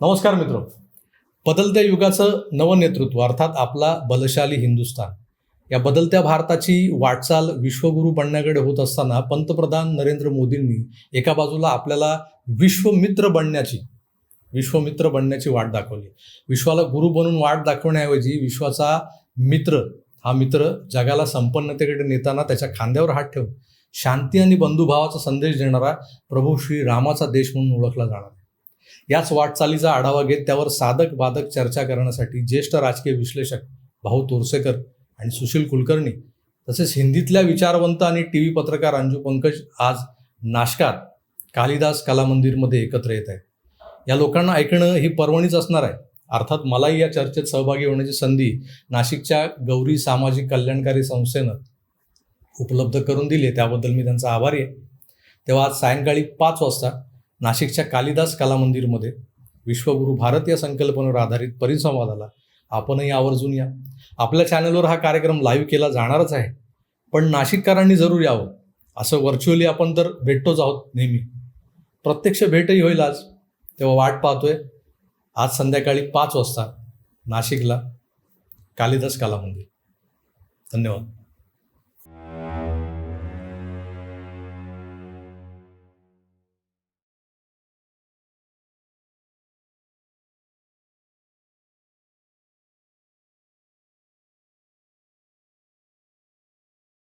नमस्कार मित्र. बदलत्या युगाचं नवनेतृत्व अर्थात आपला बलशाली हिंदुस्थान या बदलत्या भारताची वाटचाल विश्वगुरू बनण्याकडे होत असताना पंतप्रधान नरेंद्र मोदींनी एका बाजूला आपल्याला विश्वमित्र बनण्याची वाट दाखवली. विश्वाला गुरु बनून वाट दाखवण्याऐवजी विश्वाचा मित्र हा मित्र जगाला संपन्नतेकडे नेताना त्याच्या खांद्यावर हात ठेवून शांती आणि बंधुभावाचा संदेश देणारा प्रभू श्री रामाचा देश म्हणून ओळखला जाणार. याच वाटचालीचा आढावा घेत त्यावर साधक बाधक चर्चा करण्यासाठी ज्येष्ठ राजकीय विश्लेषक भाऊ तोरसेकर आणि सुशील कुलकर्णी तसेच हिंदीतल्या विचारवंत आणि टीव्ही पत्रकार अंजू पंकज आज नाशकात कालिदास कला मंदिरमध्ये एकत्र येत आहेत. या लोकांना ऐकणं ही पर्वणीच असणार आहे. अर्थात मलाही या चर्चेत सहभागी होण्याची संधी नाशिकच्या गौरी सामाजिक कल्याणकारी संस्थेनं उपलब्ध करून दिली, त्याबद्दल मी त्यांचा आभारी आहे. तेव्हा आज सायंकाळी 5 वाजता नाशिकच्या कालिदास कला मंदिरमध्ये विश्वगुरू भारत या संकल्पनेवर आधारित परिसंवादाला आपणही आवर्जून या. आपल्या चॅनलवर हा कार्यक्रम लाईव्ह केला जाणारच आहे, पण नाशिककरांनी जरूर यावं. असं व्हर्च्युअली आपण तर भेटतोच आहोत नेहमी, प्रत्यक्ष भेटही होईल आज. तेव्हा वाट पाहतोय आज संध्याकाळी 5 वाजता नाशिकला कालिदास कला मंदिर. धन्यवाद.